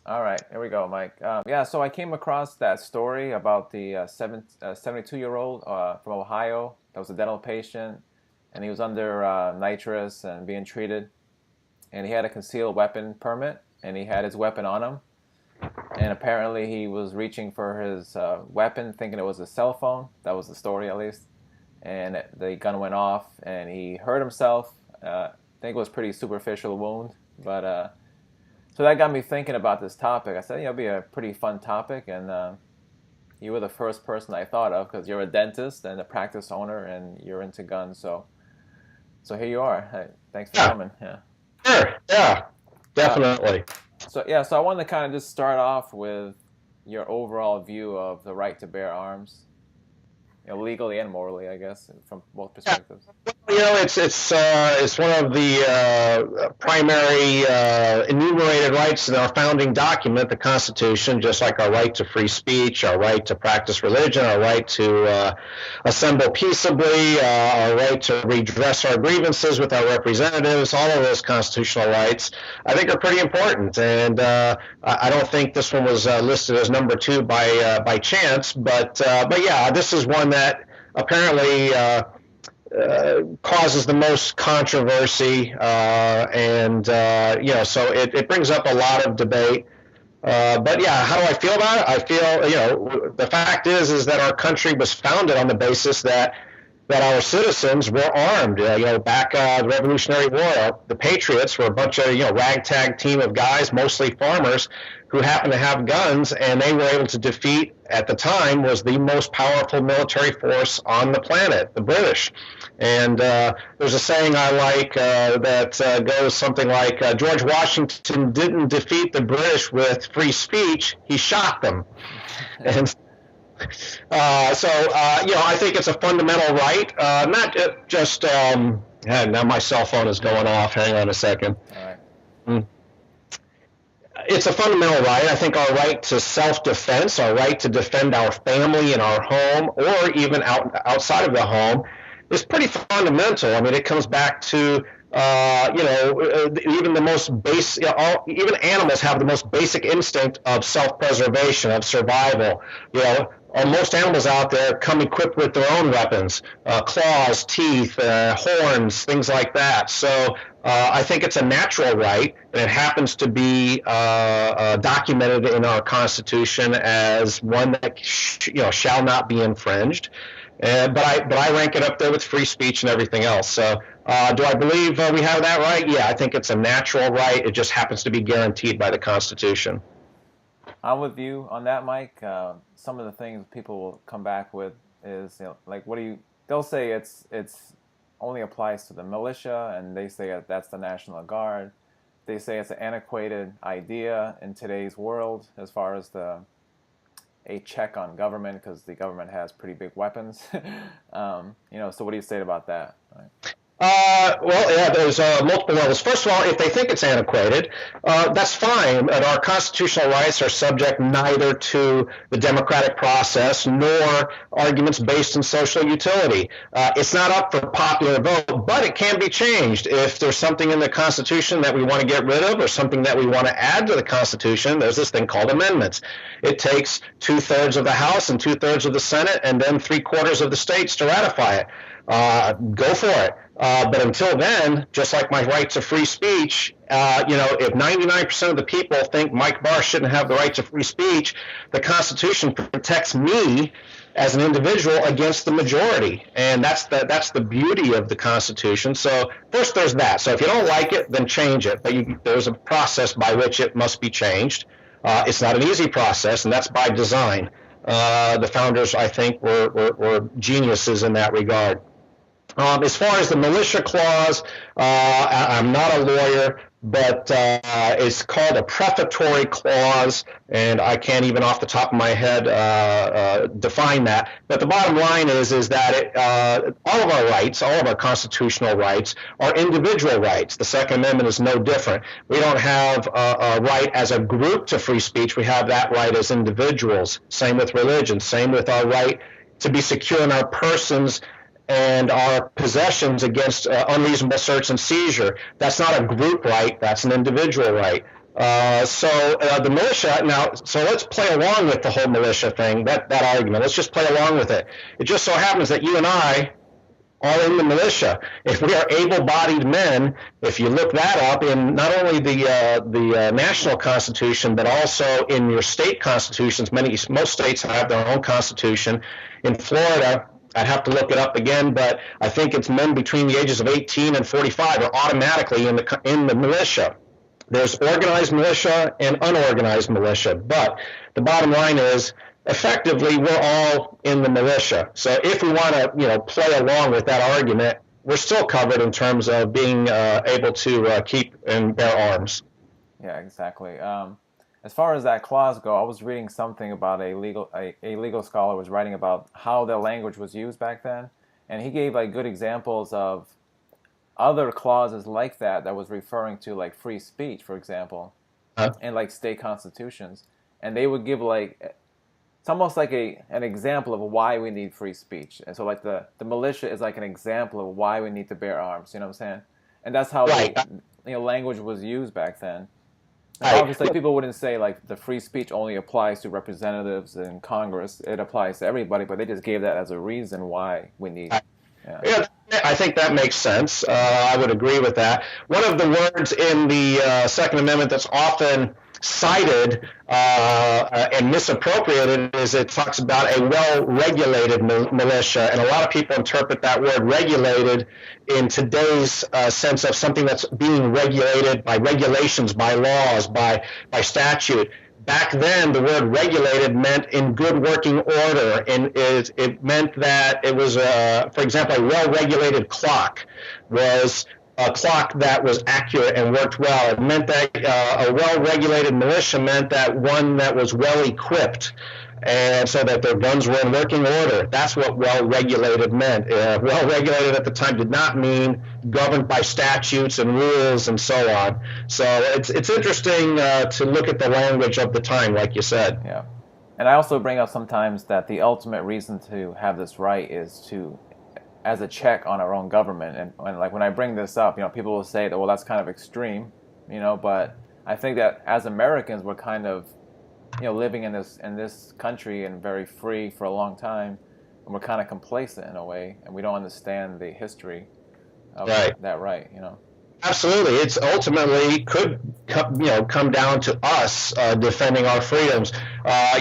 All right, here we go, Mike. Yeah, so I came across that story about the 72-year-old from Ohio that was a dental patient, and he was under nitrous and being treated, and he had a concealed weapon permit, and he had his weapon on him, and apparently he was reaching for his weapon, thinking it was a cell phone. That was the story, at least. And the gun went off, and he hurt himself. I think it was a pretty superficial wound, but so that got me thinking about this topic. I said, it'll be a pretty fun topic, and you were the first person I thought of because you're a dentist and a practice owner, and you're into guns. So here you are. Hey, thanks for Yeah, coming. Yeah. sure. Yeah, Uh, definitely. so I wanted to kind of just start off with your overall view of the right to bear arms, legally and morally, I guess, from both Yeah. perspectives. It's one of the primary enumerated rights in our founding document, the Constitution, just like our right to free speech, our right to practice religion, our right to assemble peaceably, our right to redress our grievances with our representatives. All of those constitutional rights, I think, are pretty important. And I don't think this one was listed as number two by chance, but yeah, this is one that apparently. Causes the most controversy, and so it brings up a lot of debate. But yeah, how do I feel about it? I feel, the fact is that our country was founded on the basis that our citizens were armed. Back the Revolutionary War, the Patriots were a bunch of ragtag team of guys, mostly farmers, who happened to have guns, and they were able to defeat, at the time, was the most powerful military force on the planet, the British. And there's a saying I like that goes something like, George Washington didn't defeat the British with free speech, he shot them. And I think it's a fundamental right, not just. Now my cell phone is going off. Hang on a second. All right. Mm. It's a fundamental right. I think our right to self-defense, our right to defend our family and our home, or even outside of the home, is pretty fundamental. I mean, it comes back to even the most base, even animals have the most basic instinct of self-preservation, of survival. Most animals out there come equipped with their own weapons, claws, teeth, horns, things like that. So I think it's a natural right, and it happens to be documented in our Constitution as one that shall not be infringed. But I rank it up there with free speech and everything else. So do I believe we have that right? Yeah, I think it's a natural right. It just happens to be guaranteed by the Constitution. I'm with you on that, Mike. Some of the things people will come back with is, like, what do you? They'll say it's only applies to the militia, and they say that that's the National Guard. They say it's an antiquated idea in today's world as far as a check on government because the government has pretty big weapons. So what do you say about that? Right. Well, yeah, there's multiple levels. First of all, if they think it's antiquated, that's fine. And our constitutional rights are subject neither to the democratic process nor arguments based in social utility. It's not up for popular vote, but it can be changed. If there's something in the Constitution that we want to get rid of or something that we want to add to the Constitution, there's this thing called amendments. It takes 2/3 of the House and 2/3 of the Senate and then 3/4 of the states to ratify it. Go for it. But until then, just like my right to free speech, if 99% of the people think Mike Barr shouldn't have the right to free speech, the Constitution protects me as an individual against the majority. And that's the beauty of the Constitution. So first there's that. So if you don't like it, then change it. But there's a process by which it must be changed. It's not an easy process, and that's by design. The founders, I think, were geniuses in that regard. As far as the militia clause, I'm not a lawyer, but it's called a prefatory clause, and I can't even off the top of my head define that. But the bottom line is that all of our rights, all of our constitutional rights, are individual rights. The Second Amendment is no different. We don't have a right as a group to free speech. We have that right as individuals. Same with religion. Same with our right to be secure in our persons and our possessions against unreasonable search and seizure. That's not a group right, that's an individual right. The militia now. So let's play along with the whole militia thing. That argument. Let's just play along with it. It just so happens that you and I are in the militia. If we are able-bodied men, if you look that up in not only the national constitution, but also in your state constitutions, most states have their own constitution. In Florida, I'd have to look it up again, but I think it's men between the ages of 18 and 45 are automatically in the militia. There's organized militia and unorganized militia, but the bottom line is, effectively, we're all in the militia. So if we want to, play along with that argument, we're still covered in terms of being able to keep and bear arms. Yeah, exactly. As far as that clause go, I was reading something about a legal scholar was writing about how the language was used back then, and he gave like good examples of other clauses like that was referring to like free speech, for example, and like state constitutions, and they would give like it's almost like an example of why we need free speech. And so like the militia is like an example of why we need to bear arms, you know what I'm saying? And that's how language was used back then. And obviously people wouldn't say like the free speech only applies to representatives in Congress. It applies to everybody, but they just gave that as a reason why we need. Yeah, I think that makes sense. I would agree with that. One of the words in the Second Amendment that's often cited and misappropriated is it talks about a well-regulated militia, and a lot of people interpret that word regulated in today's sense of something that's being regulated by regulations, by laws, by statute. Back then, the word regulated meant in good working order, and it meant that it was, for example, a well-regulated clock was a clock that was accurate and worked well. It meant that a well-regulated militia meant that one that was well-equipped, and so that their guns were in working order. That's what well-regulated meant. Well-regulated at the time did not mean governed by statutes and rules and so on. So it's interesting to look at the language of the time, like you said. Yeah. And I also bring up sometimes that the ultimate reason to have this right is as a check on our own government. And like when I bring this up, people will say that, well, that's kind of extreme, but I think that as Americans, we're kind of living in this country and very free for a long time, and we're kind of complacent in a way, and we don't understand the history of that right. Absolutely, it's ultimately could come down to us defending our freedoms.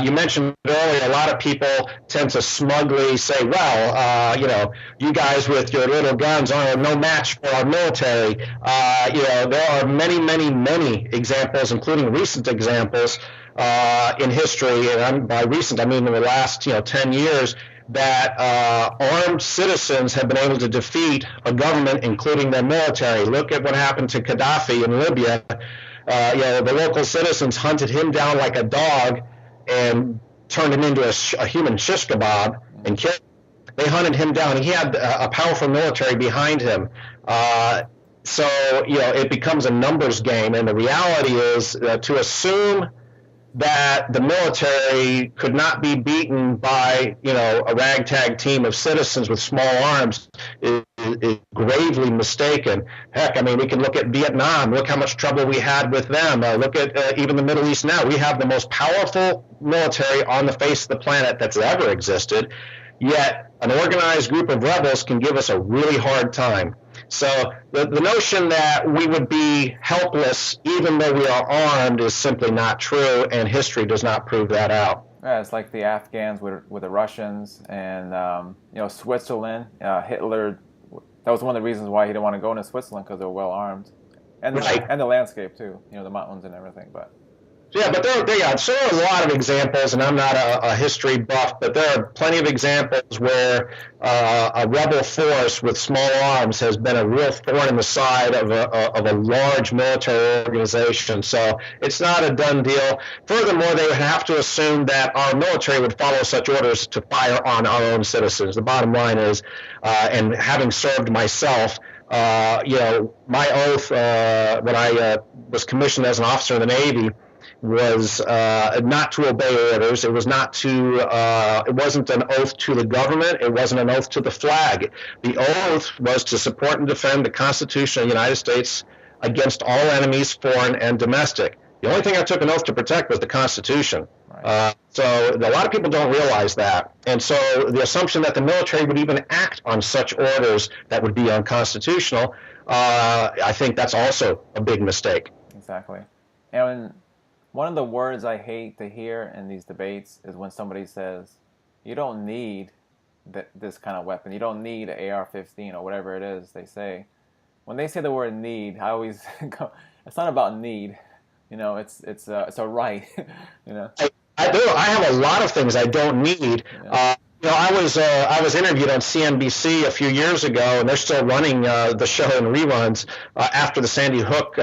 You mentioned earlier, a lot of people tend to smugly say, "Well, you guys with your little guns are no match for our military." There are many, many, many examples, including recent examples in history, and by recent I mean in the last 10 years, that armed citizens have been able to defeat a government, including their military. Look at what happened to Gaddafi in Libya. The local citizens hunted him down like a dog and turned him into a human shish kebab and killed him. They hunted him down. He had a powerful military behind him. So it becomes a numbers game, and the reality is to assume that the military could not be beaten by, a ragtag team of citizens with small arms is gravely mistaken. Heck, I mean, we can look at Vietnam. Look how much trouble we had with them. Look at even the Middle East now. We have the most powerful military on the face of the planet that's ever existed, yet an organized group of rebels can give us a really hard time. So the notion that we would be helpless even though we are armed is simply not true, and history does not prove that out. Yeah, it's like the Afghans with the Russians, and Switzerland. Hitler. That was one of the reasons why he didn't want to go into Switzerland, because they were well armed, and the landscape too. The mountains and everything, but. Yeah, but there are a lot of examples, and I'm not a history buff, but there are plenty of examples where a rebel force with small arms has been a real thorn in the side of a large military organization. So it's not a done deal. Furthermore, they would have to assume that our military would follow such orders to fire on our own citizens. The bottom line is, and having served myself, my oath when I was commissioned as an officer in the Navy was not to obey orders. It was not to. It wasn't an oath to the government. It wasn't an oath to the flag. The oath was to support and defend the Constitution of the United States against all enemies, foreign and domestic. The only thing I took an oath to protect was the Constitution. Right. So a lot of people don't realize that. And so the assumption that the military would even act on such orders that would be unconstitutional, I think that's also a big mistake. Exactly. And one of the words I hate to hear in these debates is when somebody says, you don't need this kind of weapon. You don't need an AR-15 or whatever it is they say. When they say the word need, I always go, it's not about need. It's a right. I do. I have a lot of things I don't need. Yeah. I was interviewed on CNBC a few years ago, and they're still running the show in reruns after the Sandy Hook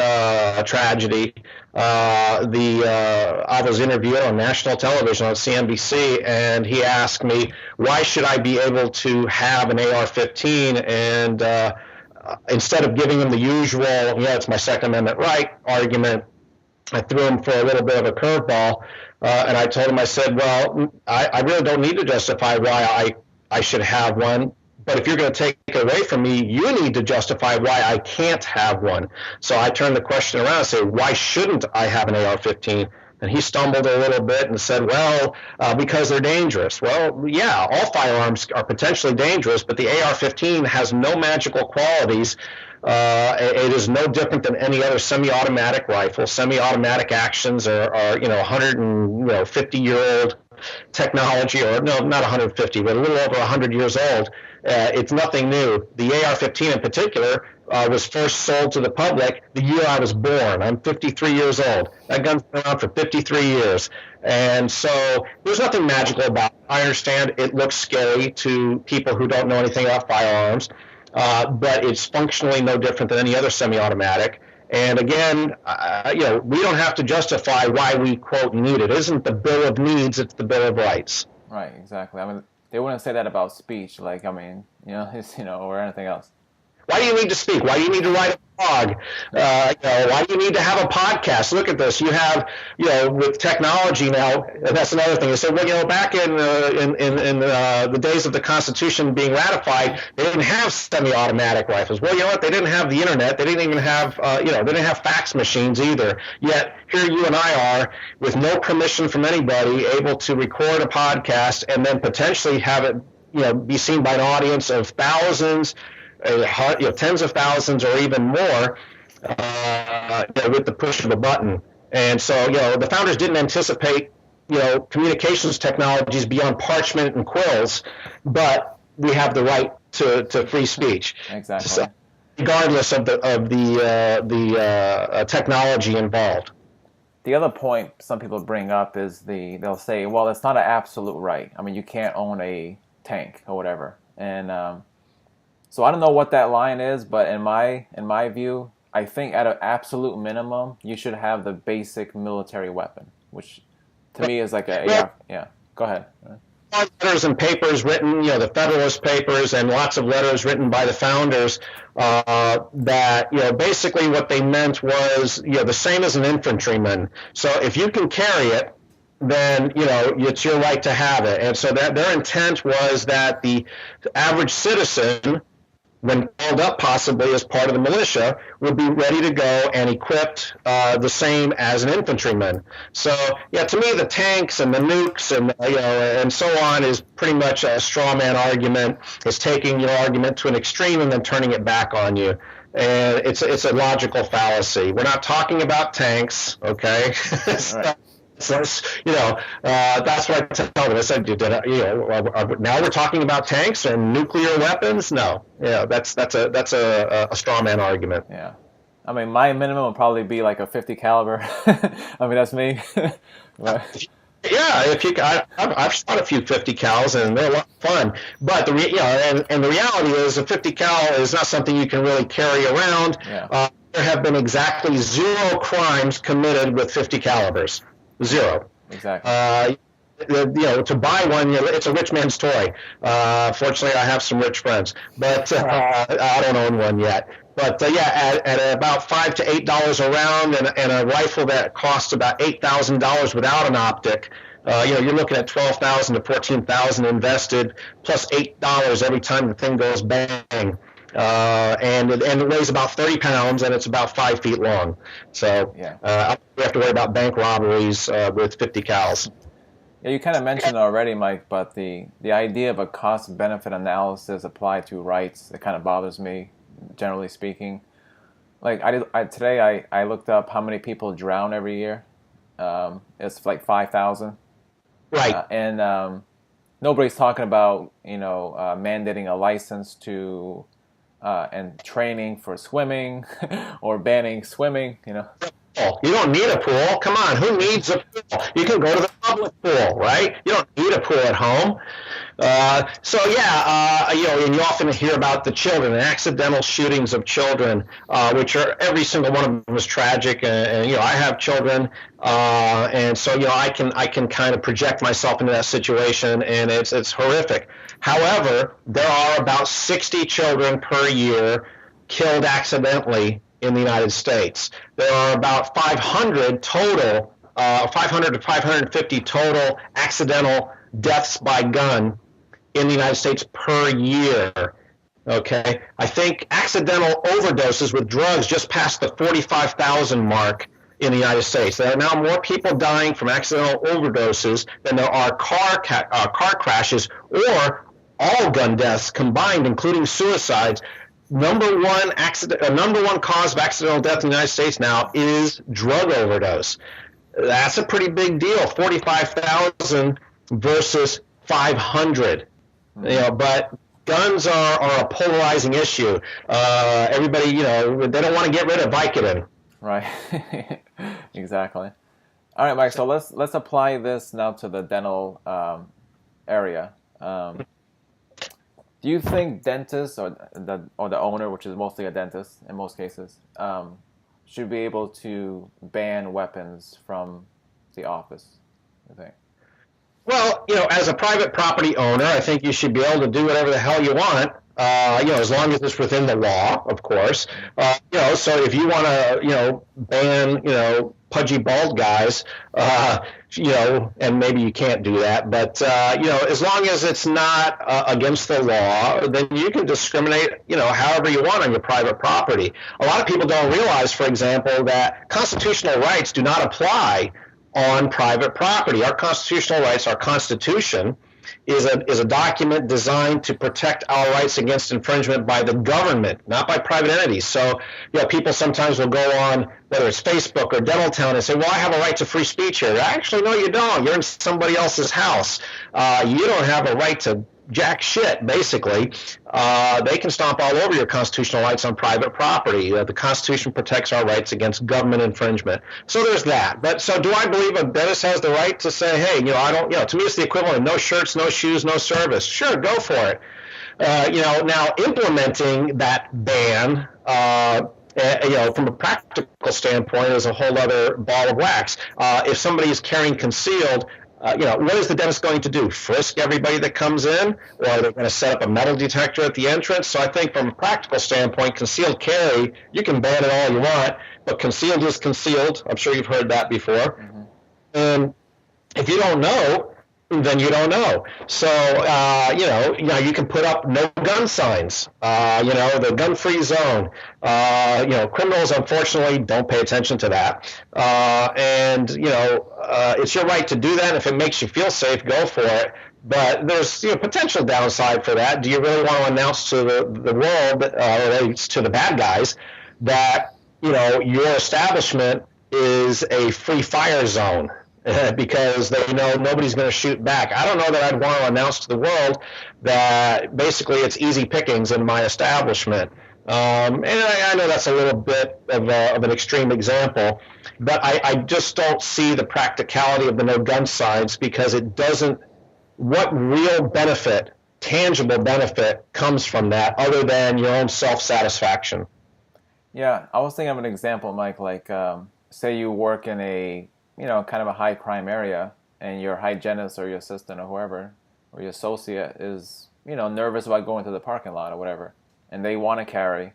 tragedy. I was interviewed on national television on CNBC, and he asked me, why should I be able to have an AR-15? And instead of giving him the usual, it's my Second Amendment right argument, I threw him for a little bit of a curveball, and I told him, I said, well, I really don't need to justify why I should have one, but if you're going to take it away from me, you need to justify why I can't have one. So I turned the question around and said, why shouldn't I have an AR-15? And he stumbled a little bit and said, well, because they're dangerous. Well, yeah, all firearms are potentially dangerous, but the AR-15 has no magical qualities. It is no different than any other semi-automatic rifle. Semi-automatic actions are 150-year-old technology, or no, not 150, but a little over 100 years old. It's nothing new. The AR-15 in particular was first sold to the public the year I was born. I'm 53 years old. That gun's been around for 53 years. And so there's nothing magical about it. I understand it looks scary to people who don't know anything about firearms, but it's functionally no different than any other semi-automatic. And again, we don't have to justify why we, quote, need it. It isn't the Bill of Needs, it's the Bill of Rights. Right, exactly. I mean, they wouldn't say that about speech, or anything else. Why do you need to speak? Why do you need to write a blog? Why do you need to have a podcast? Look at this. You have, with technology now, and that's another thing. They said, well, back in the days of the Constitution being ratified, they didn't have semi-automatic rifles. Well, you know what? They didn't have the internet. They didn't even have, they didn't have fax machines either. Yet here you and I are, with no permission from anybody, able to record a podcast and then potentially have it, be seen by an audience of thousands. Tens of thousands or even more with the push of a button. And so, the founders didn't anticipate, communications technologies beyond parchment and quills, but we have the right to free speech. Exactly. So, regardless of the technology involved. The other point some people bring up is they'll say, well, it's not an absolute right. I mean, you can't own a tank or whatever. And so I don't know what that line is, but in my view, I think at an absolute minimum, you should have the basic military weapon, which to me is like yeah. Go ahead. Letters and papers written, the Federalist Papers, and lots of letters written by the founders that, basically what they meant was, the same as an infantryman. So if you can carry it, then, it's your right to have it. And so that their intent was that the average citizen, when called up possibly as part of the militia, would be ready to go and equipped the same as an infantryman. So, to me, the tanks and the nukes and so on is pretty much a straw man argument. It's taking your argument to an extreme and then turning it back on you. And it's a logical fallacy. We're not talking about tanks, okay? Right. So, that's what I tell them. I said, now we're talking about tanks and nuclear weapons? No. That's a straw man argument. Yeah. I mean, my minimum would probably be like a 50 caliber. I mean, that's me. But... Yeah, I've shot a few 50 cals and they're a lot of fun. But the reality is a 50 cal is not something you can really carry around. Yeah. There have been exactly 0 crimes committed with 50 calibers. 0. Exactly. To buy one, it's a rich man's toy. Fortunately, I have some rich friends, but I don't own one yet. But at about $5 to $8 a round, and a rifle that costs about $8,000 without an optic, you're looking at $12,000 to $14,000 invested, plus $8 every time the thing goes bang. and it weighs about 30 pounds, and it's about 5 feet long. So Yeah. we have to worry about bank robberies with 50 cals. Yeah, you kind of mentioned it already, Mike, but the idea of a cost-benefit analysis applied to rights, it kind of bothers me, generally speaking. Like today, I looked up how many people drown every year. It's like 5,000, Right. and nobody's talking about mandating a license to and training for swimming or banning swimming. You don't need a pool. Come on, who needs a pool? You can go to the public pool, right? You don't need a pool at home. And you often hear about the children, the accidental shootings of children, which are every single one of them is tragic. And I have children, and so I can kind of project myself into that situation, and it's horrific. However, there are about 60 children per year killed accidentally in the United States. There are about 500 total, 500 to 550 total accidental deaths by gun in the United States per year. Okay, I think accidental overdoses with drugs just passed the 45,000 mark in the United States. There are now more people dying from accidental overdoses than there are car crashes or all gun deaths combined, including suicides. Number one cause of accidental death in the United States now is drug overdose. That's a pretty big deal. 45,000 versus 500. But guns are a polarizing issue. Everybody, they don't want to get rid of Vicodin. Right. Exactly. All right, Mike. So let's apply this now to the dental area. Do you think dentists or the owner, which is mostly a dentist in most cases, should be able to ban weapons from the office? I think. Well, as a private property owner, I think you should be able to do whatever the hell you want, as long as it's within the law, of course. So if you want to, ban, pudgy bald guys, and maybe you can't do that, but, as long as it's not against the law, then you can discriminate, however you want on your private property. A lot of people don't realize, for example, that constitutional rights do not apply on private property. Our constitutional rights, our Constitution, is a document designed to protect our rights against infringement by the government, not by private entities. So, people sometimes will go on, whether it's Facebook or Dentaltown, and say, well, I have a right to free speech here. Actually, no, you don't. You're in somebody else's house. You don't have a right to jack shit, basically. They can stomp all over your constitutional rights on private property. The Constitution protects our rights against government infringement. So there's that. But so do I believe a dentist has the right to say, hey, I don't, to me it's the equivalent of no shirts, no shoes, no service. Sure, go for it. Now implementing that ban, from a practical standpoint is a whole other ball of wax. If somebody is carrying concealed, what is the dentist going to do? Frisk everybody that comes in? Or are they going to set up a metal detector at the entrance? So I think from a practical standpoint, concealed carry, you can ban it all you want, but concealed is concealed. I'm sure you've heard that before. Mm-hmm. And if you don't know, then you don't know. So, you can put up no gun signs, the gun-free zone. Criminals, unfortunately, don't pay attention to that. It's your right to do that. If it makes you feel safe, go for it. But there's potential downside for that. Do you really want to announce to the world, or at least to the bad guys, that, your establishment is a free fire zone? Because they know nobody's going to shoot back. I don't know that I'd want to announce to the world that basically it's easy pickings in my establishment. And I know that's a little bit of an extreme example, but I just don't see the practicality of the no gun signs, because it doesn't. What real benefit, tangible benefit, comes from that other than your own self-satisfaction? Yeah, I was thinking of an example, Mike. Like, say you work in a kind of a high crime area, and your hygienist or your assistant or whoever, or your associate is, nervous about going to the parking lot or whatever, and they want to carry.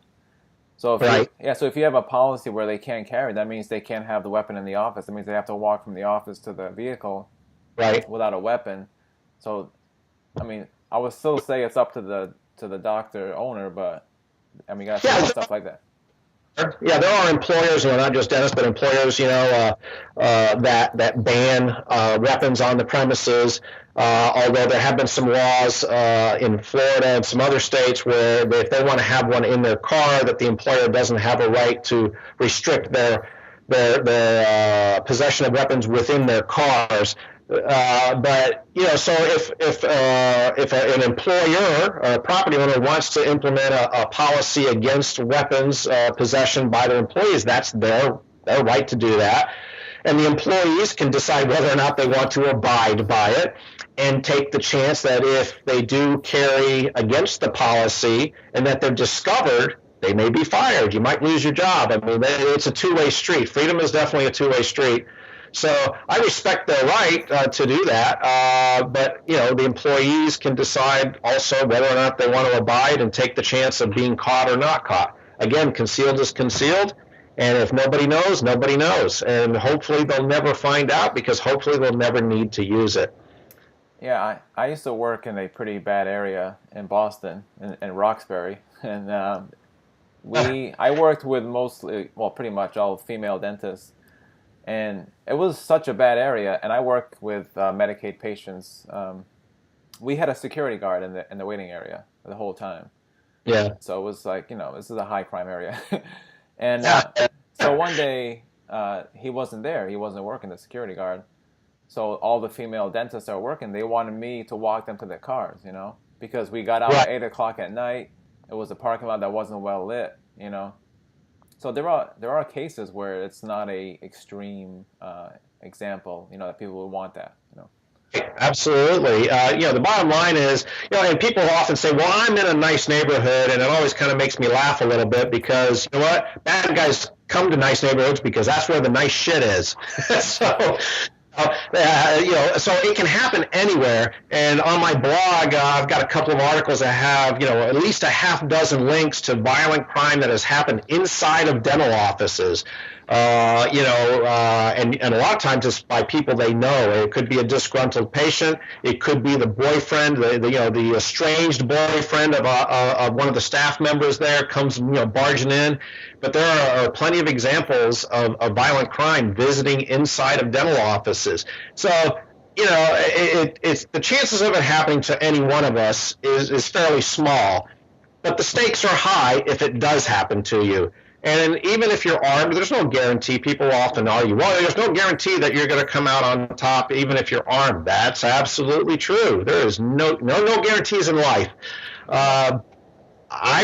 So if you have a policy where they can't carry, that means they can't have the weapon in the office. That means they have to walk from the office to the vehicle, without a weapon. So, I mean, I would still say it's up to the doctor owner, but I mean, you gotta think about Yeah, stuff like that. yeah, there are employers, not just dentists, but employers, that ban weapons on the premises. Although there have been some laws in Florida and some other states where if they want to have one in their car, that the employer doesn't have a right to restrict their possession of weapons within their cars. But so if an employer or a property owner wants to implement a policy against weapons possession by their employees, that's their right to do that. And the employees can decide whether or not they want to abide by it and take the chance that if they do carry against the policy and that they're discovered, they may be fired. You might lose your job. I mean, it's a two-way street. Freedom is definitely a two-way street. So I respect their right to do that, but the employees can decide also whether or not they want to abide and take the chance of being caught or not caught. Again, concealed is concealed, and if nobody knows, nobody knows, and hopefully they'll never find out because hopefully they'll never need to use it. Yeah, I used to work in a pretty bad area in Boston, in Roxbury, and I worked with pretty much all female dentists. And it was such a bad area, and I worked with Medicaid patients. We had a security guard in the waiting area the whole time. Yeah. So it was like, this is a high crime area. And so one day he wasn't there. He wasn't working, the security guard. So all the female dentists that were working, they wanted me to walk them to their cars, because we got out at 8 o'clock at night. It was a parking lot that wasn't well lit, So there are cases where it's not a extreme example, that people would want that, Absolutely. The bottom line is, and people often say, well, I'm in a nice neighborhood, and it always kind of makes me laugh a little bit because, you know what, bad guys come to nice neighborhoods because that's where the nice shit is. So it can happen anywhere. And on my blog, I've got a couple of articles that have, at least a half dozen links to violent crime that has happened inside of dental offices. And a lot of times it's by people they know. It could be a disgruntled patient. It could be the boyfriend, the estranged boyfriend of one of the staff members there comes, barging in. But there are plenty of examples of violent crime visiting inside of dental offices. So, it's the chances of it happening to any one of us is fairly small. But the stakes are high if it does happen to you. And even if you're armed, there's no guarantee. People often argue, well, there's no guarantee that you're going to come out on top even if you're armed. That's absolutely true. There is no guarantees in life. I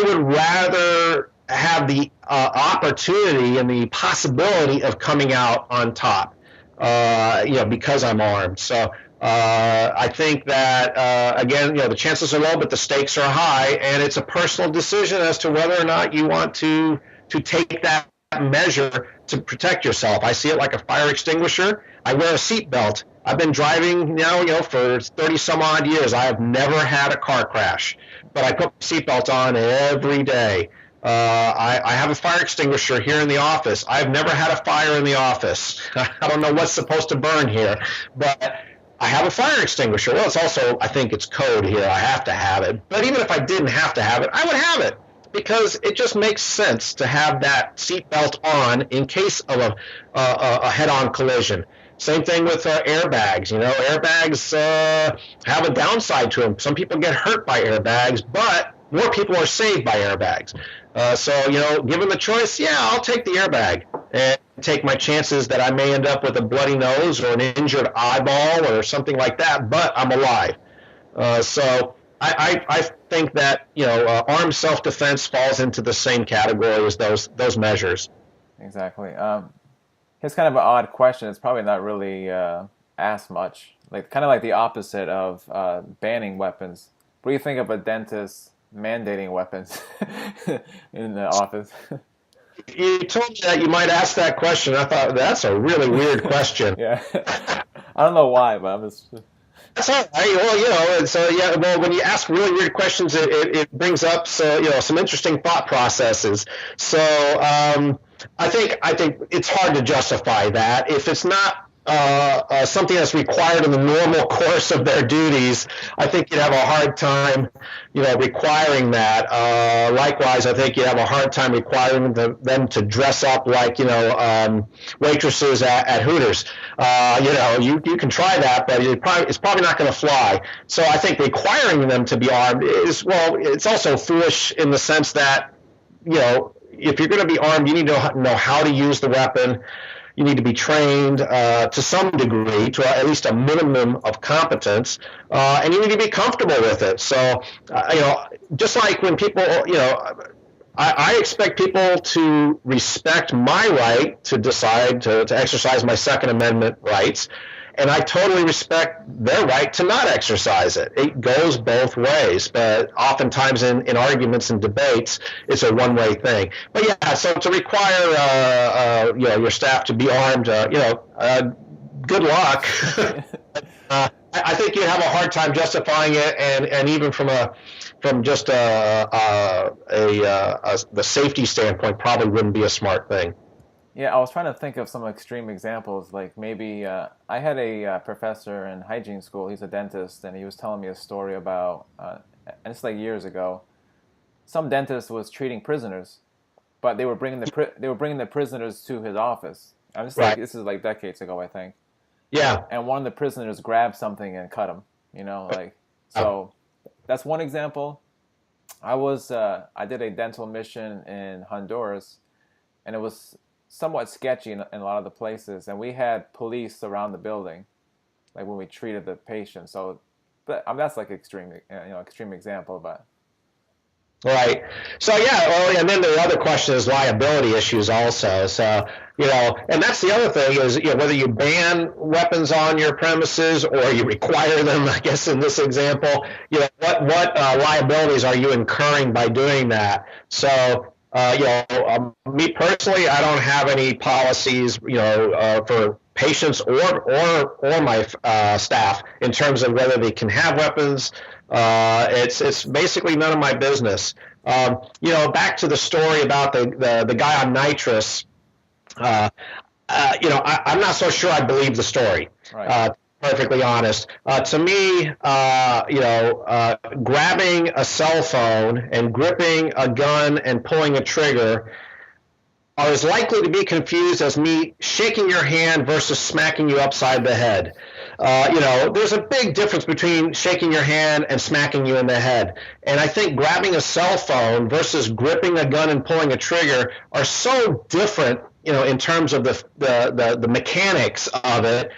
would rather have the opportunity and the possibility of coming out on top, because I'm armed. So I think that, again, the chances are low, but the stakes are high, and it's a personal decision as to whether or not you want to take that measure to protect yourself. I see it like a fire extinguisher. I wear a seatbelt. I've been driving now, for 30 some odd years. I have never had a car crash, but I put my seatbelt on every day. I have a fire extinguisher here in the office. I've never had a fire in the office. I don't know what's supposed to burn here, but I have a fire extinguisher. Well, it's also, I think it's code here. I have to have it. But even if I didn't have to have it, I would have it. Because it just makes sense to have that seatbelt on in case of a head-on collision. Same thing with airbags. Airbags have a downside to them. Some people get hurt by airbags, but more people are saved by airbags. Given the choice, I'll take the airbag and take my chances that I may end up with a bloody nose or an injured eyeball or something like that, but I'm alive. I think that armed self-defense falls into the same category as those measures. Exactly. Here's kind of an odd question. It's probably not really asked much. Kind of like the opposite of banning weapons. What do you think of a dentist mandating weapons in the office? You told me that you might ask that question. I thought that's a really weird question. Yeah, I don't know why, but I'm just. That's all right. Well, when you ask really weird questions, it brings up some interesting thought processes. So I think it's hard to justify that if it's not something that's required in the normal course of their duties, I think you'd have a hard time, requiring that. Likewise, I think you'd have a hard time requiring them to dress up like, waitresses at Hooters. You can try that, but it's probably not going to fly. So I think requiring them to be armed it's also foolish in the sense that, if you're going to be armed, you need to know how to use the weapon. You need to be trained to some degree, to at least a minimum of competence, and you need to be comfortable with it. So, just like when people, I expect people to respect my right to decide to exercise my Second Amendment rights, and I totally respect their right to not exercise it. It goes both ways, but oftentimes in arguments and debates, it's a one-way thing. But yeah, so to require your staff to be armed, good luck. I think you have a hard time justifying it, and even from just the safety standpoint, probably wouldn't be a smart thing. Yeah, I was trying to think of some extreme examples. Like maybe I had a professor in hygiene school. He's a dentist, and he was telling me a story about, and it's like years ago. Some dentist was treating prisoners, but they were bringing the prisoners to his office. I'm just like, this is like decades ago, I think. Yeah. And one of the prisoners grabbed something and cut him. So that's one example. I did a dental mission in Honduras, and it was somewhat sketchy in a lot of the places, and we had police around the building, like when we treated the patient. So, but that's like extreme example, but. Right. So yeah, well, and then the other question is liability issues also. So, and that's the other thing is, whether you ban weapons on your premises or you require them, I guess in this example, what liabilities are you incurring by doing that? So, me personally, I don't have any policies, for patients or my staff in terms of whether they can have weapons. It's basically none of my business. Back to the story about the guy on nitrous. I'm not so sure I believe the story. Right. Perfectly honest. To me, grabbing a cell phone and gripping a gun and pulling a trigger are as likely to be confused as me shaking your hand versus smacking you upside the head. There's a big difference between shaking your hand and smacking you in the head. And I think grabbing a cell phone versus gripping a gun and pulling a trigger are so different, in terms of the mechanics of it.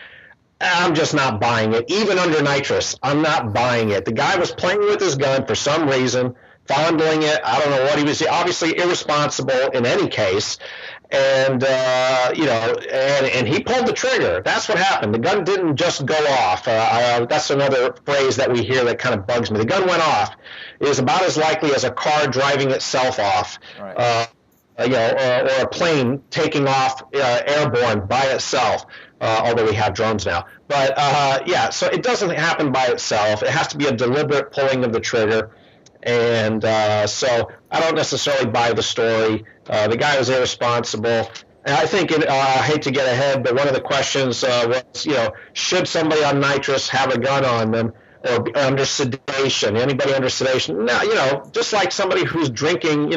I'm just not buying it. Even under nitrous, I'm not buying it. The guy was playing with his gun for some reason, fondling it. I don't know what he was. Obviously irresponsible in any case. And, and he pulled the trigger. That's what happened. The gun didn't just go off. That's another phrase that we hear that kind of bugs me. The gun went off. It is about as likely as a car driving itself off. Right. Or a plane taking off airborne by itself, although we have drones now. But, so it doesn't happen by itself. It has to be a deliberate pulling of the trigger. And so I don't necessarily buy the story. The guy was irresponsible. And I think, I hate to get ahead, but one of the questions was, should somebody on nitrous have a gun on them or under sedation? Anybody under sedation? No, just like somebody who's drinking,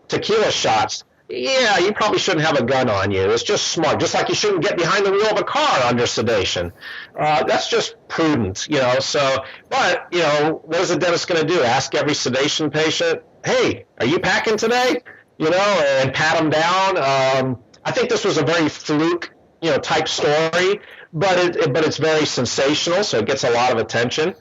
tequila shots, you probably shouldn't have a gun on you. It's just smart. Just like you shouldn't get behind the wheel of a car under sedation. That's just prudent, So, but, what is the dentist going to do? Ask every sedation patient, hey, are you packing today? And pat them down. I think this was a very fluke, type story, but it's very sensational, so it gets a lot of attention.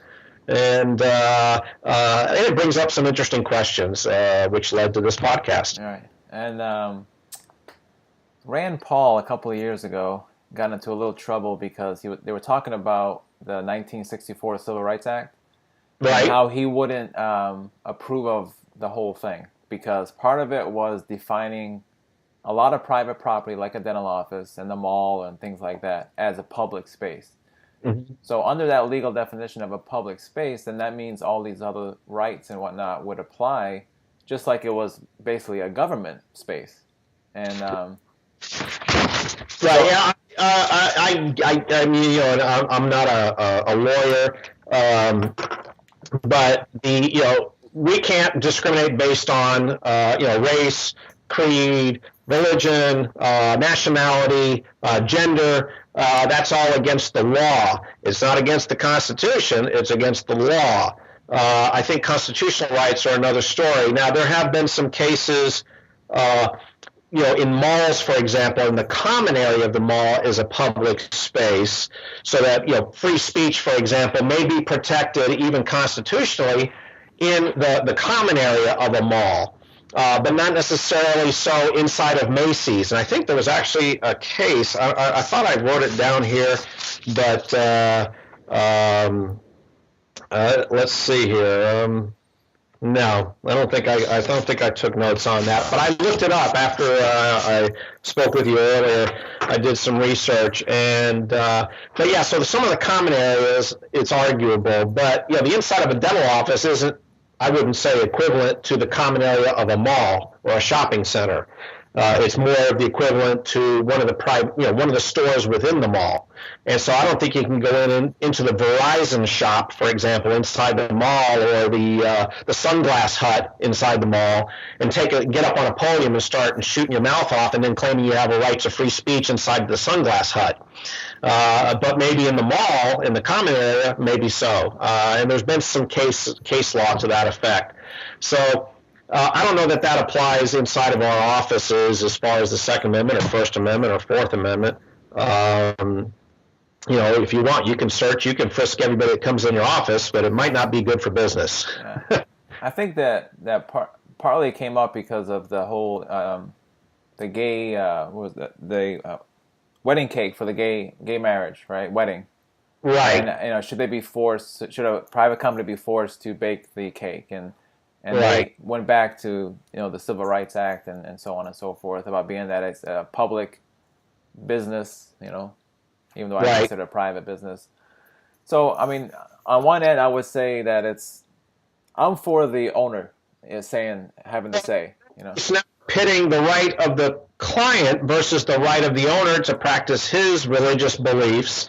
And it brings up some interesting questions, which led to this podcast. All right. And Rand Paul, a couple of years ago, got into a little trouble because they were talking about the 1964 Civil Rights Act. Right. And how he wouldn't approve of the whole thing because part of it was defining a lot of private property like a dental office and the mall and things like that as a public space. Mm-hmm. So under that legal definition of a public space, then that means all these other rights and whatnot would apply, just like it was basically a government space. And right, yeah, I mean, I'm not a lawyer, but we can't discriminate based on race, creed, religion, nationality, gender. That's all against the law. It's not against the Constitution. It's against the law. I think constitutional rights are another story. Now, there have been some cases, in malls, for example, in the common area of the mall is a public space, so that, free speech, for example, may be protected even constitutionally in the common area of a mall, but not necessarily so inside of Macy's. And I think there was actually a case, I thought I wrote it down here, but let's see here. No, I don't think I took notes on that, but I looked it up after I spoke with you earlier. I did some research, and but yeah, so some of the common areas, it's arguable, but the inside of a dental office isn't, I wouldn't say, equivalent to the common area of a mall or a shopping center. It's more of the equivalent to one of the stores within the mall. And so I don't think you can go into the Verizon shop, for example, inside the mall, or the Sunglass Hut inside the mall, and get up on a podium and start shooting your mouth off, and then claiming you have a right to free speech inside the Sunglass Hut. But maybe in the mall, in the common area, maybe so. And there's been some case law to that effect. So I don't know that applies inside of our offices as far as the Second Amendment or First Amendment or Fourth Amendment. If you want, you can search, you can frisk everybody that comes in your office, but it might not be good for business. Yeah. I think that partly came up because of the whole the gay the wedding cake for the gay marriage, right? Wedding. Right. And should a private company be forced to bake the cake? And right. They went back to the Civil Rights Act and so on and so forth, about being that it's a public business, even though I consider it a private business. So I mean, on one end, I would say that I'm for the owner having the say. It's not pitting the right of the client versus the right of the owner to practice his religious beliefs.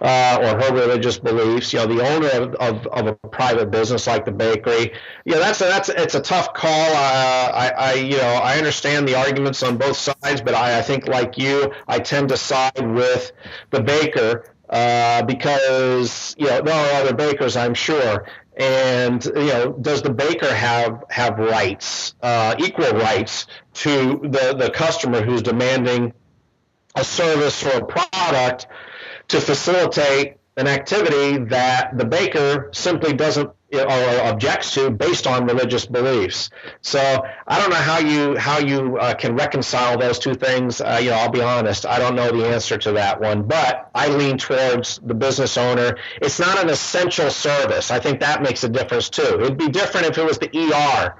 Or her religious beliefs. The owner of a private business like the bakery. It's a tough call. I understand the arguments on both sides, but I think, like you, I tend to side with the baker because there are other bakers, I'm sure. And does the baker have rights, equal rights to the customer who's demanding a service or a product to facilitate an activity that the baker simply doesn't or objects to based on religious beliefs? So I don't know how you can reconcile those two things. I'll be honest, I don't know the answer to that one, but I lean towards the business owner. It's not an essential service. I think that makes a difference too. It'd be different if it was the ER.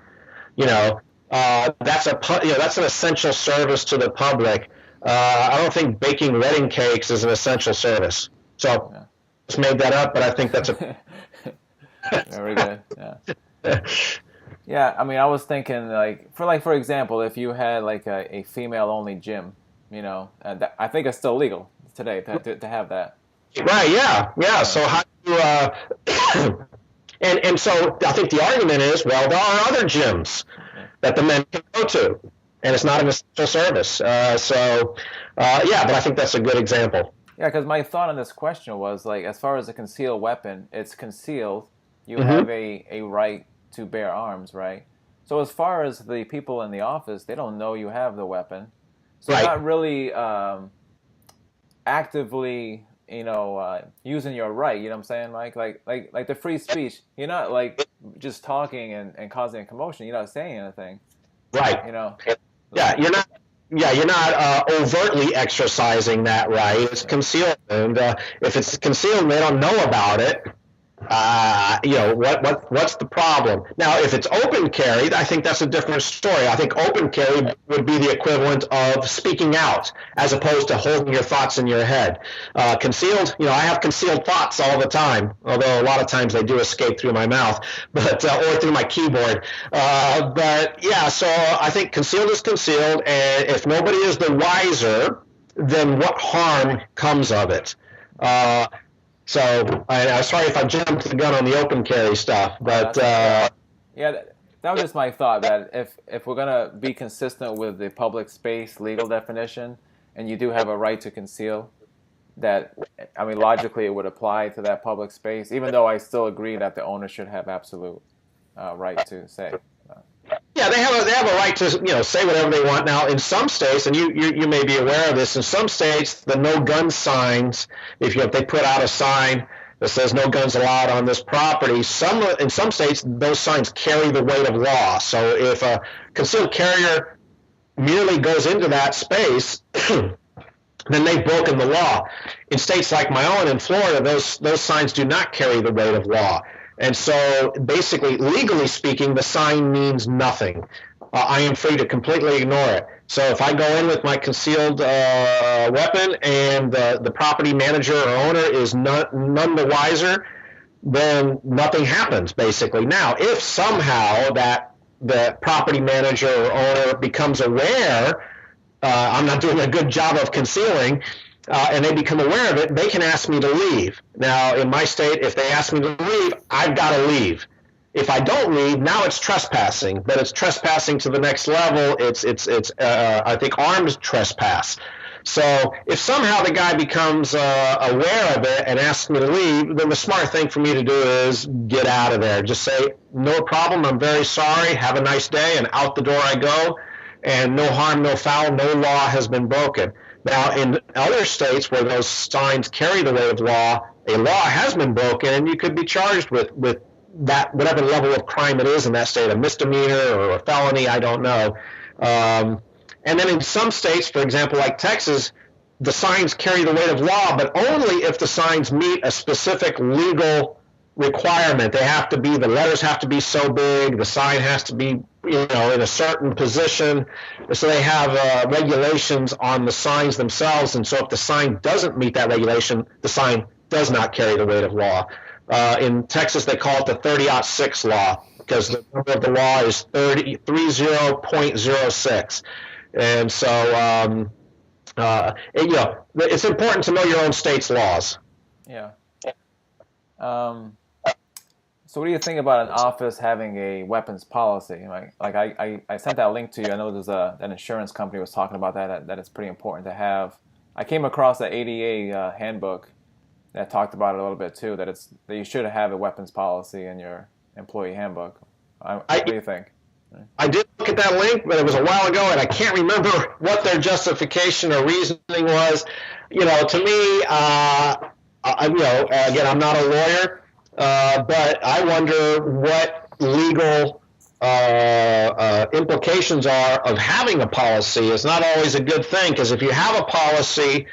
That's an essential service to the public. I don't think baking wedding cakes is an essential service. So, just made that up, but I think that's a... Very good, yeah. Yeah, I mean, I was thinking, for example, if you had, a female-only gym, I think it's still legal today to have that. Right, yeah. So how do you... and so I think the argument is, well, there are other gyms that the men can go to, and it's not an essential service. But I think that's a good example. Yeah, because my thought on this question was, as far as a concealed weapon, it's concealed. You have a right to bear arms, right? So as far as the people in the office, they don't know you have the weapon. So you're not really actively, using your right, you know what I'm saying? Like the free speech, you're not, just talking and causing a commotion. You're not saying anything. Right. Yeah, you're not overtly exercising that right. It's concealed, and if it's concealed and they don't know about it, what's the problem? Now, if it's open carry, I think that's a different story. I think open carry would be the equivalent of speaking out, as opposed to holding your thoughts in your head. Concealed, I have concealed thoughts all the time, although a lot of times they do escape through my mouth, or through my keyboard. So I think concealed is concealed, and if nobody is the wiser, then what harm comes of it? Uh, I'm sorry if I jumped the gun on the open carry stuff, Oh, but that's okay. Yeah, that was just my thought that if we're gonna be consistent with the public space legal definition, and you do have a right to conceal, that I mean logically it would apply to that public space, even though I still agree that the owner should have absolute right to say. yeah, they have a right to say whatever they want. Now, in some states, and you may be aware of this, in some states, the no gun signs, if they put out a sign that says no guns allowed on this property, in some states those signs carry the weight of law. So if a concealed carrier merely goes into that space, then they've broken the law. In states like my own in Florida, those signs do not carry the weight of law. And so basically, legally speaking, the sign means nothing. I am free to completely ignore it. So if I go in with my concealed weapon and the property manager or owner is none the wiser, then nothing happens, basically. Now, if somehow that the property manager or owner becomes aware I'm not doing a good job of concealing, and they become aware of it, they can ask me to leave. Now, in my state, if they ask me to leave, I've got to leave. If I don't leave, now it's trespassing, but it's trespassing to the next level. It's I think armed trespass. So if somehow the guy becomes aware of it and asks me to leave, then the smart thing for me to do is get out of there. Just say, no problem, I'm very sorry, have a nice day, and out the door I go. And no harm, no foul, no law has been broken. Now, in other states where those signs carry the weight of law, a law has been broken, and you could be charged with that, whatever level of crime it is in that state, a misdemeanor or a felony, I don't know. And then in some states, for example, like Texas, the signs carry the weight of law, but only if the signs meet a specific legal requirement. The letters have to be so big, the sign has to be in a certain position. So they have regulations on the signs themselves, and so if the sign doesn't meet that regulation, the sign does not carry the weight of law. In Texas, they call it the 30-06 law because the number of the law is 30.06. And so it's important to know your own state's laws. Yeah. So what do you think about an office having a weapons policy? Like I sent that link to you. I know there's an insurance company was talking about that it's pretty important to have. I came across the ADA handbook that talked about it a little bit too, that you should have a weapons policy in your employee handbook. What do you think? I did look at that link, but it was a while ago, and I can't remember what their justification or reasoning was. To me, again, I'm not a lawyer. But I wonder what legal implications are of having a policy. It's not always a good thing, because if you have a policy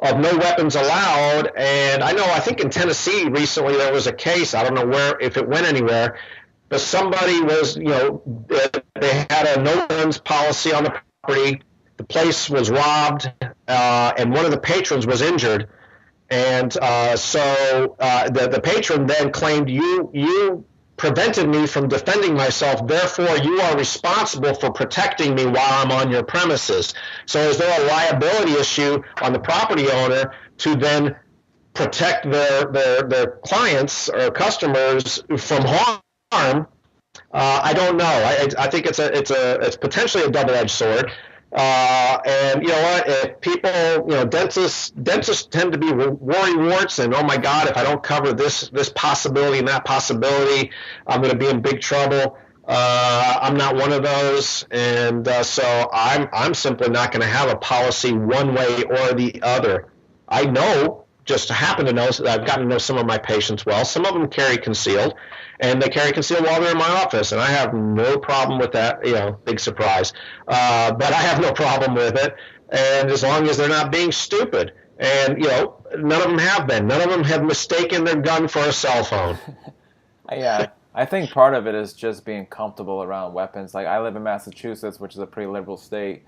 of no weapons allowed, and I think in Tennessee recently there was a case, I don't know if it went anywhere, but somebody was, they had a no guns policy on the property, the place was robbed, and one of the patrons was injured. And so the patron then claimed, you prevented me from defending myself, therefore you are responsible for protecting me while I'm on your premises. So is there a liability issue on the property owner to then protect their clients or customers from harm? I don't know. I think it's potentially a double-edged sword. And you know what? If people, dentists tend to be worry-warts, and oh my God, if I don't cover this possibility and that possibility, I'm going to be in big trouble. I'm not one of those, and so I'm simply not going to have a policy one way or the other. I just happen to know, I've gotten to know some of my patients well. Some of them carry concealed, and they carry concealed while they're in my office, and I have no problem with that, big surprise. But I have no problem with it, and as long as they're not being stupid. And, none of them have been. None of them have mistaken their gun for a cell phone. Yeah, I think part of it is just being comfortable around weapons. Like, I live in Massachusetts, which is a pretty liberal state,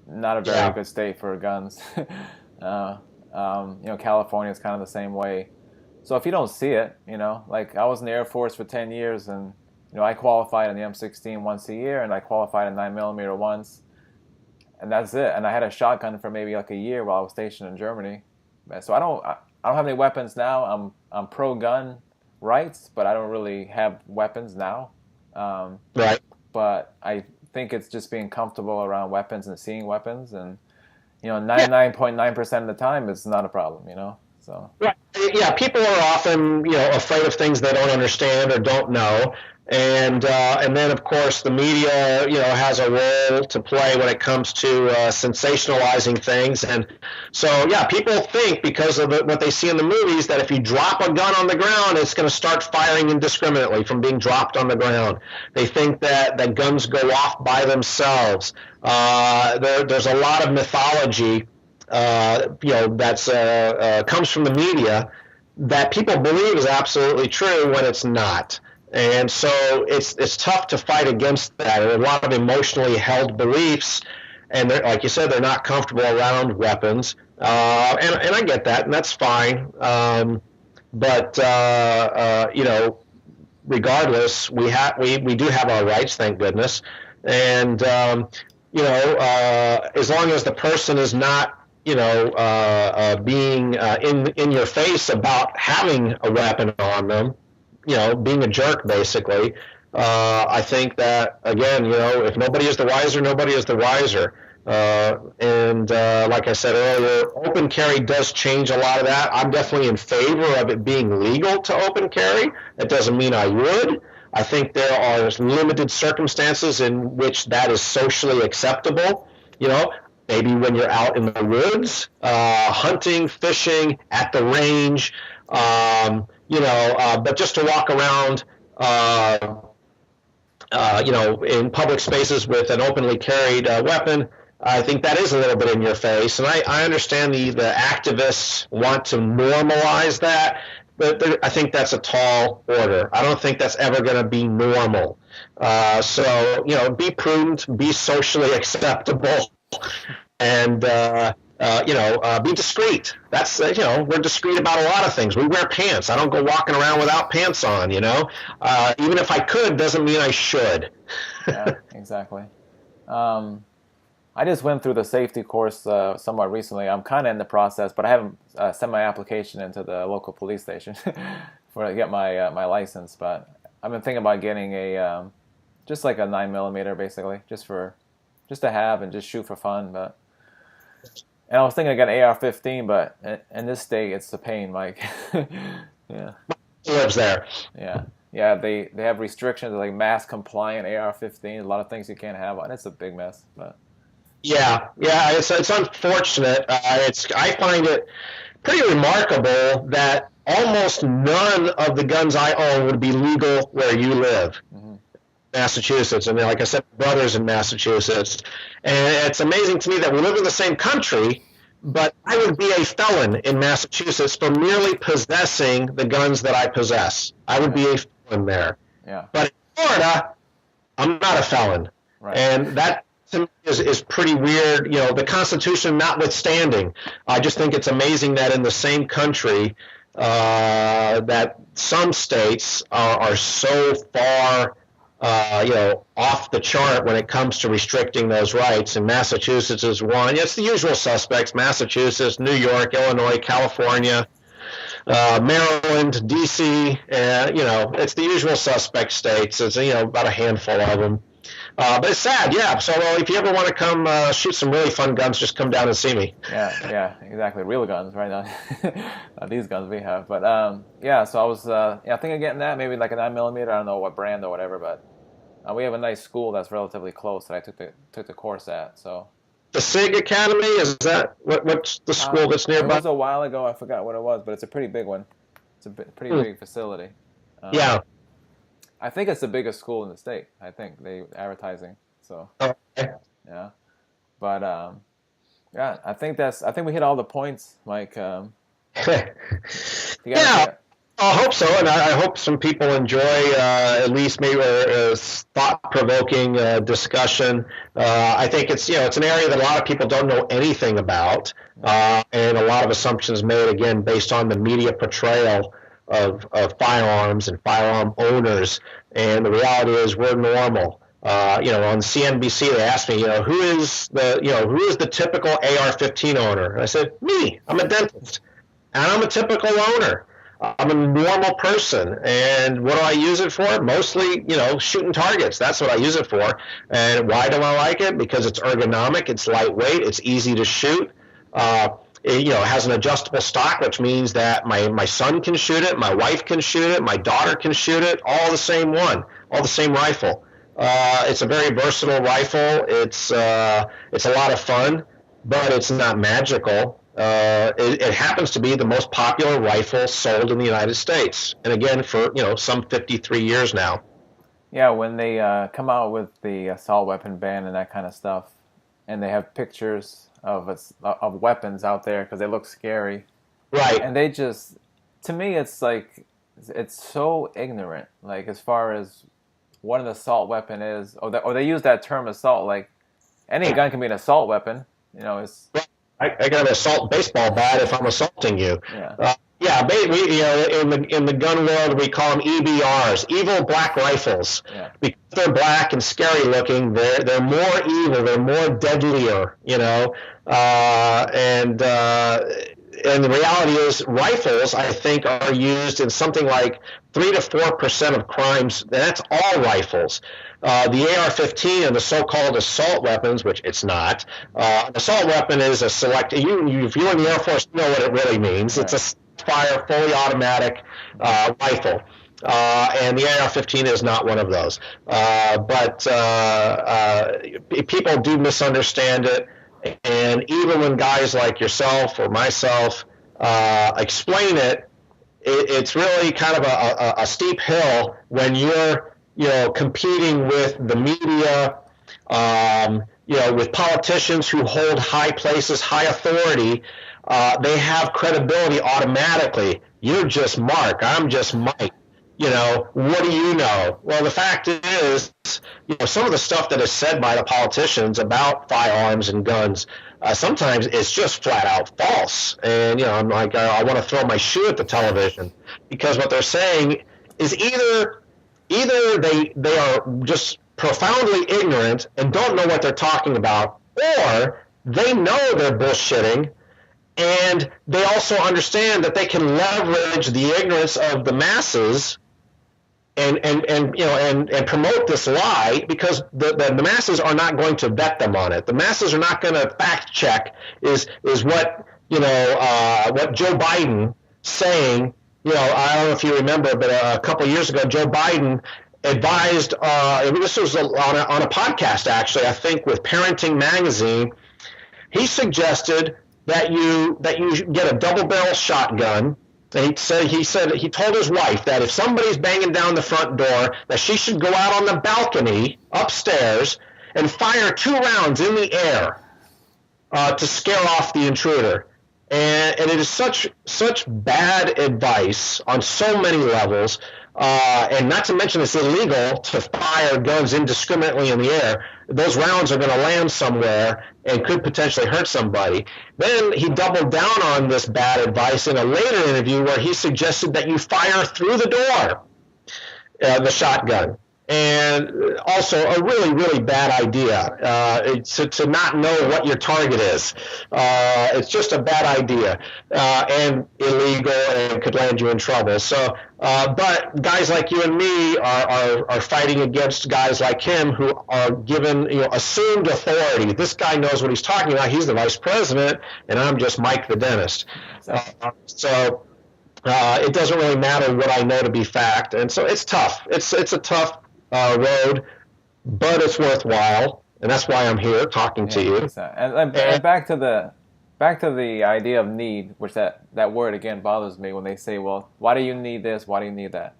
not a very good state for guns. California is kind of the same way. So if you don't see it, like I was in the Air Force for 10 years, and I qualified in the M16 once a year, and I qualified in 9mm once. and that's it. And I had a shotgun for maybe like a year while I was stationed in Germany. So I don't have any weapons now. I'm pro gun rights, but I don't really have weapons now. Right. But I think it's just being comfortable around weapons and seeing weapons, and 99.9% of the time it's not a problem. So. Right. Yeah, people are often, afraid of things they don't understand or don't know. And then, of course, the media, has a role to play when it comes to sensationalizing things. And so, yeah, people think because of what they see in the movies that if you drop a gun on the ground, it's going to start firing indiscriminately from being dropped on the ground. They think that guns go off by themselves. There's a lot of mythology that's comes from the media that people believe is absolutely true when it's not. And so it's tough to fight against that. There are a lot of emotionally held beliefs, and like you said, they're not comfortable around weapons. And I get that, and that's fine. But regardless, we do have our rights, thank goodness. And as long as the person is not being in your face about having a weapon on them, being a jerk, basically. I think that, again, if nobody is the wiser, nobody is the wiser. And like I said earlier, open carry does change a lot of that. I'm definitely in favor of it being legal to open carry. That doesn't mean I would. I think there are limited circumstances in which that is socially acceptable. Maybe when you're out in the woods, hunting, fishing, at the range, but just to walk around, in public spaces with an openly carried weapon, I think that is a little bit in your face. And I understand the activists want to normalize that, but I think that's a tall order. I don't think that's ever going to be normal. So, be prudent, be socially acceptable, and be discreet. That's we're discreet about a lot of things. We wear pants. I don't go walking around without pants on. Even if I could, doesn't mean I should. Yeah, exactly. I just went through the safety course somewhat recently. I'm kind of in the process, but I haven't sent my application into the local police station to get my my license. But I've been thinking about getting a just like a 9mm, basically, just to have and just shoot for fun. And I was thinking I got an AR-15, but in this state, it's a pain, Mike. Yeah. He lives there. Yeah. Yeah, they have restrictions like mass compliant AR-15, a lot of things you can't have on. It's a big mess, but. Yeah, it's unfortunate. I find it pretty remarkable that almost none of the guns I own would be legal where you live. Mm-hmm. Massachusetts, and like I said, brothers in Massachusetts, and it's amazing to me that we live in the same country, but I would be a felon in Massachusetts for merely possessing the guns that I possess. I would be a felon there. Yeah. But in Florida, I'm not a felon, right. And that to me is pretty weird. The Constitution notwithstanding, I just think it's amazing that in the same country, that some states are so far. Off the chart when it comes to restricting those rights, and Massachusetts is one. It's the usual suspects: Massachusetts, New York, Illinois, California, Maryland, D.C. It's the usual suspect states. It's about a handful of them. But it's sad, yeah. So if you ever want to come shoot some really fun guns, just come down and see me. Yeah, exactly. Real guns, right? Not these guns we have. But so I was thinking of getting that, maybe like a 9mm. I don't know what brand or whatever, but we have a nice school that's relatively close that I took the course at. So the SIG Academy, is that what's the school that's nearby? It was a while ago. I forgot what it was, but it's a pretty big one. It's a pretty big facility. Yeah. I think it's the biggest school in the state. I think they advertising. So okay. Yeah, but I think we hit all the points, Mike. Yeah, I hope so, and I hope some people enjoy at least maybe a thought-provoking discussion. I think it's an area that a lot of people don't know anything about, and a lot of assumptions made again based on the media portrayal of firearms and firearm owners, and the reality is we're normal. On CNBC, they asked me, who is the typical AR-15 owner? And I said, me. I'm a dentist, and I'm a typical owner. I'm a normal person, and what do I use it for? Mostly, shooting targets. That's what I use it for. And why do I like it? Because it's ergonomic, it's lightweight, it's easy to shoot. It has an adjustable stock, which means that my son can shoot it, my wife can shoot it, my daughter can shoot it, all the same rifle. It's a very versatile rifle. It's a lot of fun, but it's not magical. It happens to be the most popular rifle sold in the United States, and again for some 53 years now. Yeah, when they come out with the assault weapon ban and that kind of stuff, and they have pictures of weapons out there because they look scary, right? And they just, to me, it's like it's so ignorant. Like as far as what an assault weapon is, or they use that term assault. Like any gun can be an assault weapon. It's. I got an assault baseball bat if I'm assaulting you. Yeah. In the gun world, we call them EBRs, evil black rifles. Yeah. Because they're black and scary looking, they're more evil, they're more deadlier, And the reality is, rifles, I think, are used in something like 3 to 4% of crimes. That's all rifles. The AR-15 and the so-called assault weapons, which it's not. An assault weapon is a select. If you're in the Air Force, you know what it really means. Right. It's a fire, fully automatic rifle. And the AR-15 is not one of those. But people do misunderstand it. And even when guys like yourself or myself explain it, it's really kind of a steep hill when you're competing with the media, with politicians who hold high places, high authority. They have credibility automatically. You're just Mark. I'm just Mike. What do you know? Well, the fact is, some of the stuff that is said by the politicians about firearms and guns, sometimes it's just flat out false. And, I'm like, I want to throw my shoe at the television, because what they're saying is either they are just profoundly ignorant and don't know what they're talking about, or they know they're bullshitting, and they also understand that they can leverage the ignorance of the masses and promote this lie, because the masses are not going to vet them on it. The masses are not going to fact check is what what Joe Biden saying. I don't know if you remember, but a couple of years ago, Joe Biden advised. This was on a podcast, actually, I think, with Parenting Magazine. He suggested that you get a double-barrel shotgun. And he told his wife that if somebody's banging down the front door, that she should go out on the balcony upstairs and fire 2 rounds in the air to scare off the intruder. And it is such bad advice on so many levels, and not to mention it's illegal to fire guns indiscriminately in the air. Those rounds are going to land somewhere and could potentially hurt somebody. Then he doubled down on this bad advice in a later interview where he suggested that you fire through the door, the shotgun. And also a really, really bad idea to not know what your target is. It's just a bad idea and illegal and could land you in trouble. So, but guys like you and me are fighting against guys like him who are given assumed authority. This guy knows what he's talking about. He's the vice president, and I'm just Mike the dentist. So it doesn't really matter what I know to be fact, and so it's tough. It's a tough road, but it's worthwhile, and that's why I'm here talking to you. And back to the idea of need, which that word again bothers me when they say, well, why do you need this? Why do you need that?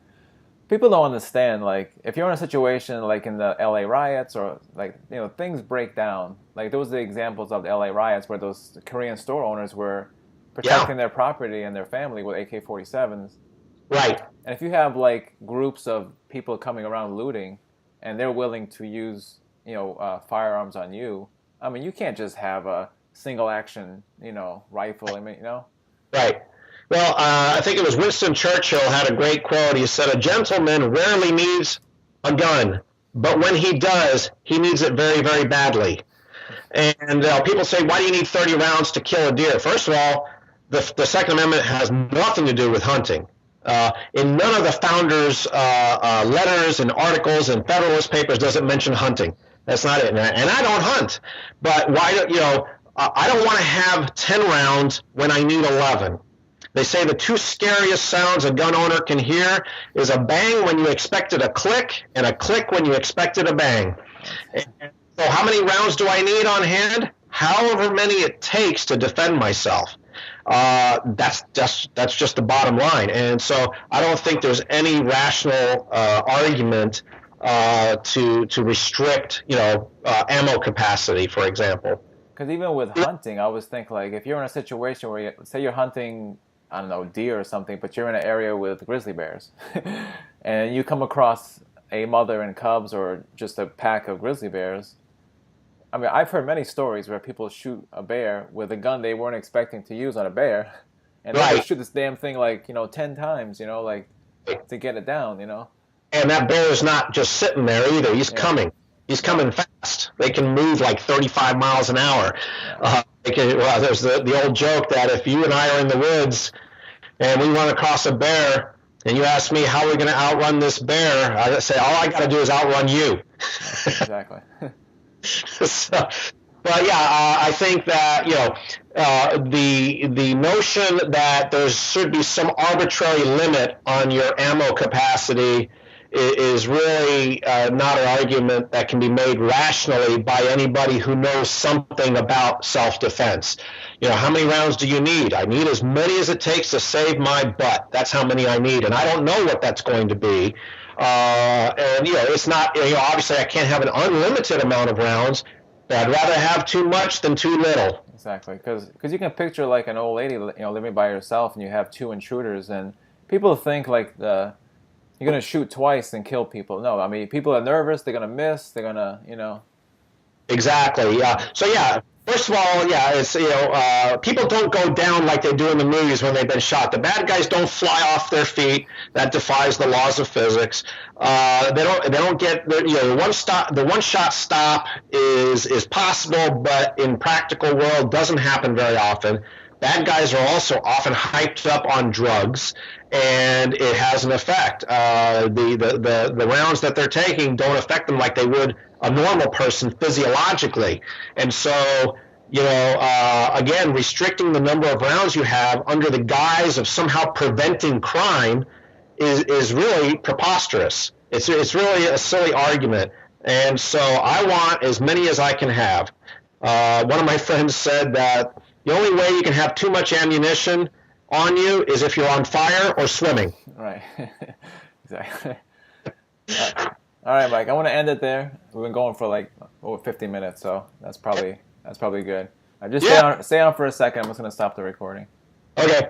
People don't understand, like, if you're in a situation like in the LA riots, or like, things break down. Like, those are the examples of the LA riots where those Korean store owners were protecting their property and their family with AK-47s. Right. And if you have like groups of people coming around looting, and they're willing to use firearms on you, I mean, you can't just have a single action rifle. I mean, Right. Well, I think it was Winston Churchill had a great quote. He said, "A gentleman rarely needs a gun. but when he does, he needs it very, very badly. And people say, why do you need 30 rounds to kill a deer? First of all, the Second Amendment has nothing to do with hunting. In none of the founders' letters and articles and Federalist Papers does it mention hunting. That's not it. And I don't hunt. But why do I don't want to have 10 rounds when I need 11. They say the two scariest sounds a gun owner can hear is a bang when you expected a click and a click when you expected a bang. And so how many rounds do I need on hand? However many it takes to defend myself. That's just the bottom line. And so I don't think there's any rational argument to restrict, ammo capacity, for example. Because even with hunting, I always think like if you're in a situation where say you're hunting, I don't know, deer or something, but you're in an area with grizzly bears, and you come across a mother and cubs or just a pack of grizzly bears. I mean, I've heard many stories where people shoot a bear with a gun they weren't expecting to use on a bear, and then they shoot this damn thing like 10 times, like to get it down, And that bear is not just sitting there either. He's coming. He's coming fast. They can move like 35 miles an hour. There's the old joke that if you and I are in the woods and we run across a bear and you ask me how we're going to outrun this bear, I say all I got to do is outrun you. Exactly. So, but yeah, I think that the notion that there should be some arbitrary limit on your ammo capacity is really not an argument that can be made rationally by anybody who knows something about self-defense. How many rounds do you need? I need as many as it takes to save my butt. That's how many I need, and I don't know what that's going to be. And it's not. Obviously, I can't have an unlimited amount of rounds. But I'd rather have too much than too little. Exactly, because you can picture like an old lady, living by herself, and you have two intruders, and people think like you're gonna shoot twice and kill people. No, I mean people are nervous. They're gonna miss. They're gonna. Exactly. Yeah. So yeah. First of all, yeah, it's people don't go down like they do in the movies when they've been shot. The bad guys don't fly off their feet. That defies the laws of physics. They don't get the one shot stop is possible, but in practical world doesn't happen very often. Bad guys are also often hyped up on drugs, and it has an effect. The rounds that they're taking don't affect them like they would a normal person physiologically. And so, again, restricting the number of rounds you have under the guise of somehow preventing crime is really preposterous. It's really a silly argument. And so I want as many as I can have. One of my friends said that the only way you can have too much ammunition on you is if you're on fire or swimming. Right. Exactly. All right, Mike. I want to end it there. We've been going for like over 50 minutes, so that's probably good. Just stay on for a second. I'm just going to stop the recording. Okay.